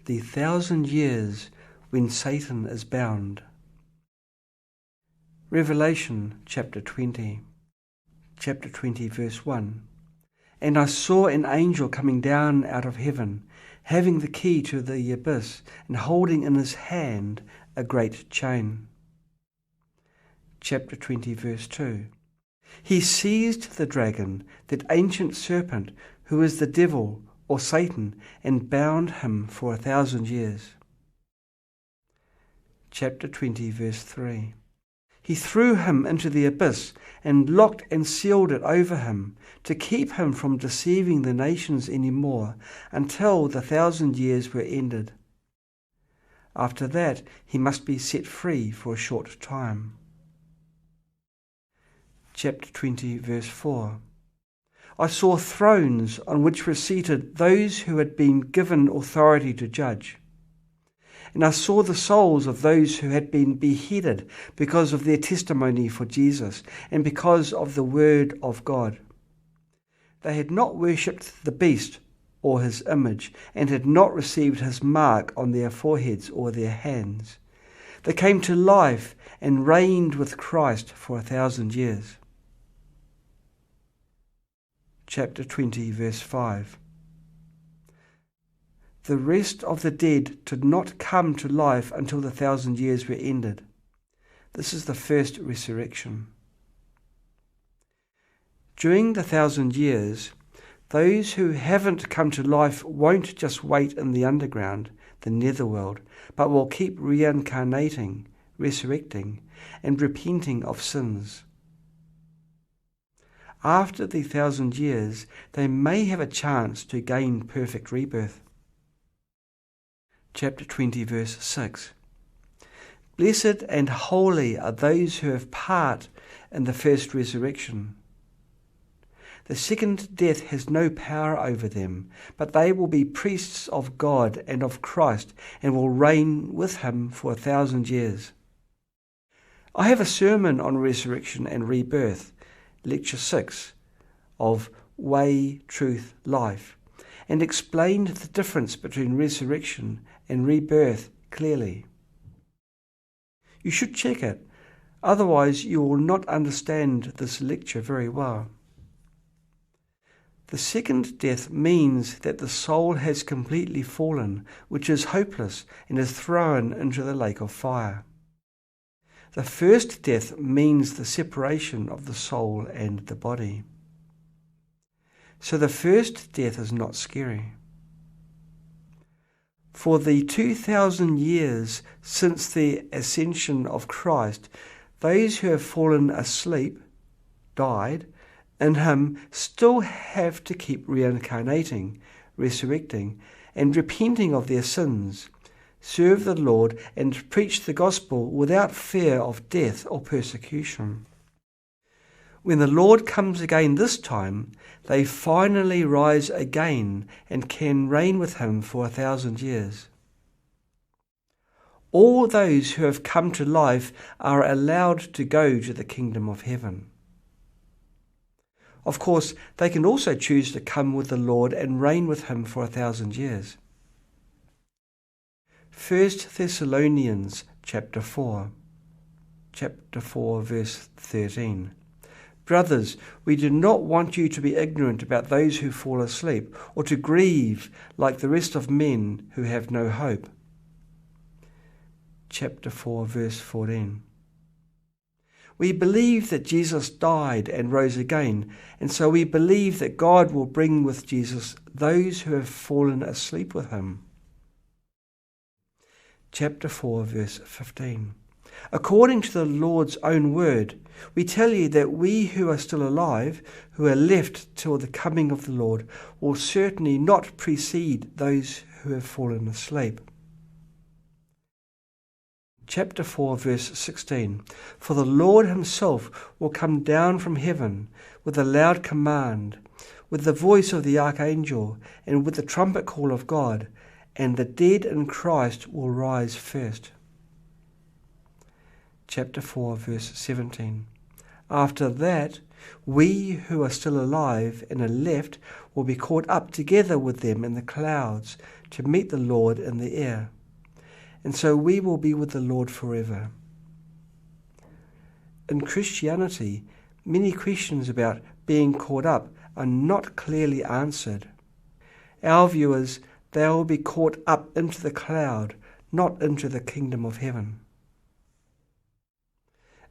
the 1,000 years when Satan is bound. Revelation chapter 20. Chapter 20 verse 1. And I saw an angel coming down out of heaven, having the key to the abyss, and holding in his hand a great chain. Chapter 20 verse 2. He seized the dragon, that ancient serpent, who is the devil, or Satan, and bound him for 1,000 years. Chapter 20 verse 3. He threw him into the abyss and locked and sealed it over him, to keep him from deceiving the nations any more, until the 1,000 years were ended. After that he must be set free for a short time. Chapter 20 verse 4. I saw thrones on which were seated those who had been given authority to judge. And I saw the souls of those who had been beheaded because of their testimony for Jesus and because of the word of God. They had not worshipped the beast or his image, and had not received his mark on their foreheads or their hands. They came to life and reigned with Christ for 1,000 years. Chapter 20 verse 5. The rest of the dead did not come to life until the 1,000 years were ended. This is the first resurrection. During the 1,000 years, those who haven't come to life won't just wait in the underground, the netherworld, but will keep reincarnating, resurrecting, and repenting of sins. After the 1,000 years, they may have a chance to gain perfect rebirth. Chapter 20 verse 6. Blessed and holy are those who have part in the first resurrection. The second death has no power over them, but they will be priests of God and of Christ, and will reign with him for 1,000 years. I have a sermon on resurrection and rebirth, Lecture 6 of Way, Truth, Life, and explained the difference between resurrection and rebirth clearly. You should check it, otherwise you will not understand this lecture very well. The second death means that the soul has completely fallen, which is hopeless, and is thrown into the lake of fire. The first death means the separation of the soul and the body. So the first death is not scary. For the 2,000 years since the ascension of Christ, those who have fallen asleep, died, in him still have to keep reincarnating, resurrecting, and repenting of their sins, serve the Lord, and preach the gospel without fear of death or persecution. When the Lord comes again this time, they finally rise again and can reign with him for 1,000 years. All those who have come to life are allowed to go to the kingdom of heaven. Of course, they can also choose to come with the Lord and reign with him for 1,000 years. 1 Thessalonians chapter 4 verse 13. Brothers, we do not want you to be ignorant about those who fall asleep, or to grieve like the rest of men who have no hope. Chapter 4 verse 14. We believe that Jesus died and rose again, and so we believe that God will bring with Jesus those who have fallen asleep with him. Chapter 4 verse 15. According to the Lord's own word, we tell you that we who are still alive, who are left till the coming of the Lord, will certainly not precede those who have fallen asleep. Chapter 4 verse 16. For the Lord himself will come down from heaven with a loud command, with the voice of the archangel, and with the trumpet call of God, and the dead in Christ will rise first. Chapter 4 verse 17. After that, We who are still alive and are left will be caught up together with them in the clouds to meet the Lord in the air. And so we will be with the Lord forever. In Christianity, many questions about being caught up are not clearly answered. Our view is they will be caught up into the cloud, not into the kingdom of heaven.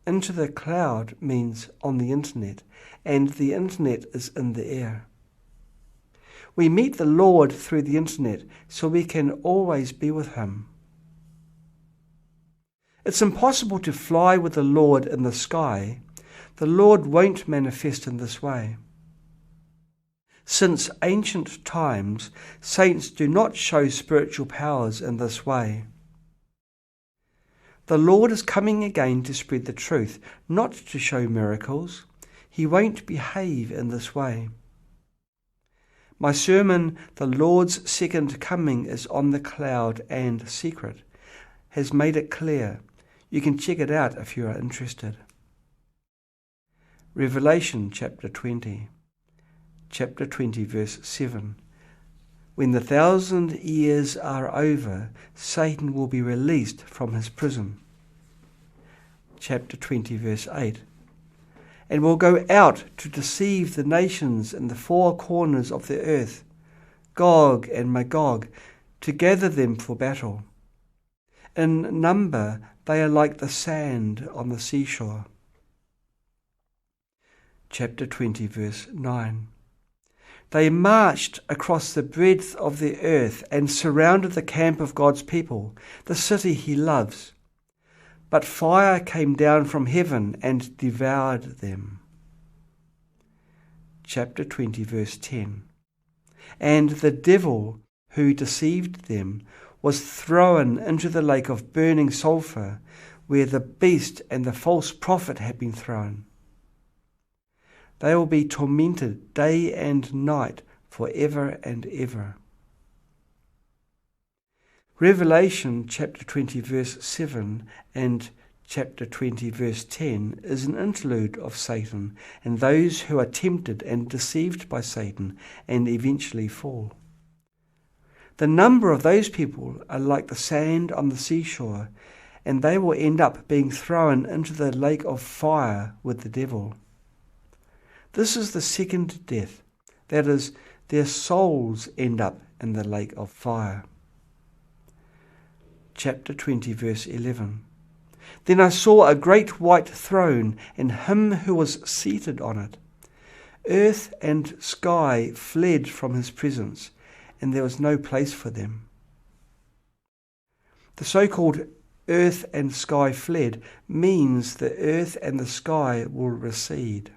Into the cloud means on the internet, and the internet is in the air. We meet the Lord through the internet, so we can always be with him. It's impossible to fly with the Lord in the sky. The Lord won't manifest in this way. Since ancient times, saints do not show spiritual powers in this way. The Lord is coming again to spread the truth, not to show miracles. He won't behave in this way. My sermon, The Lord's Second Coming is on the Cloud and Secret, has made it clear. You can check it out if you are interested. Revelation chapter 20. Chapter 20 verse 7. When the 1,000 years are over, Satan will be released from his prison. Chapter 20 verse 8. And will go out to deceive the nations in the four corners of the earth, Gog and Magog, to gather them for battle. In number they are like the sand on the seashore. Chapter 20 verse 9. They marched across the breadth of the earth and surrounded the camp of God's people, the city he loves. But fire came down from heaven and devoured them. Chapter 20 verse 10. And the devil who deceived them was thrown into the lake of burning sulphur, where the beast and the false prophet had been thrown. They will be tormented day and night forever and ever. Revelation chapter 20 verse 7 and chapter 20 verse 10 is an interlude of Satan and those who are tempted and deceived by Satan and eventually fall. The number of those people are like the sand on the seashore, and they will end up being thrown into the lake of fire with the devil. This is the second death, that is, their souls end up in the lake of fire. Chapter 20 verse 11. Then I saw a great white throne and him who was seated on it. Earth and sky fled from his presence, and there was no place for them. The so-called earth and sky fled means the earth and the sky will recede.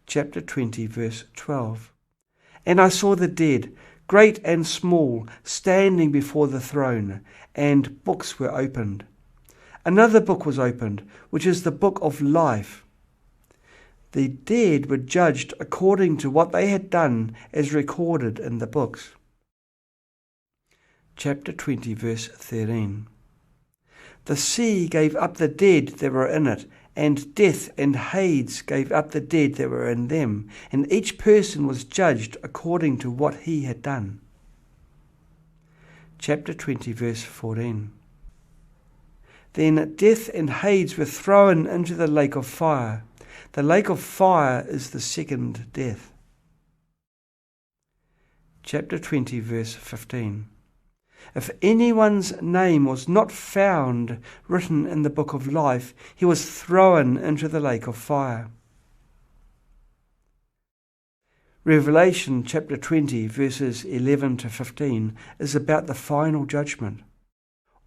Chapter 20 verse 12. And I saw the dead, great and small, standing before the throne, and books were opened. Another book was opened, which is the book of life. The dead were judged according to what they had done as recorded in the books. Chapter 20 verse 13. The sea gave up the dead that were in it, and death and Hades gave up the dead that were in them, and each person was judged according to what he had done. Chapter 20 verse 14. Then death and Hades were thrown into the lake of fire. The lake of fire is the second death. Chapter 20 verse 15. If anyone's name was not found written in the book of life, he was thrown into the lake of fire. Revelation chapter 20 verses 11 to 15 is about the final judgment.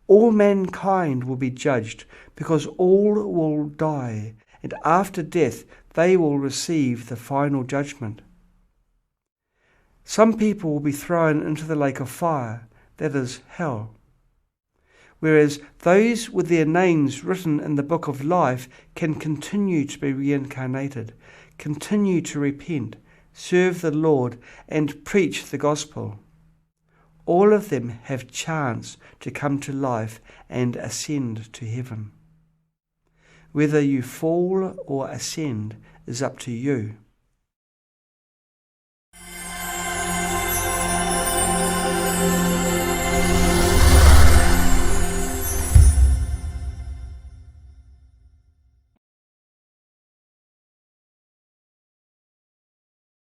All mankind will be judged because all will die, and after death they will receive the final judgment. Some people will be thrown into the lake of fire, that is hell, whereas those with their names written in the book of life can continue to be reincarnated, continue to repent, serve the Lord, and preach the gospel. All of them have chance to come to life and ascend to heaven. Whether you fall or ascend is up to you.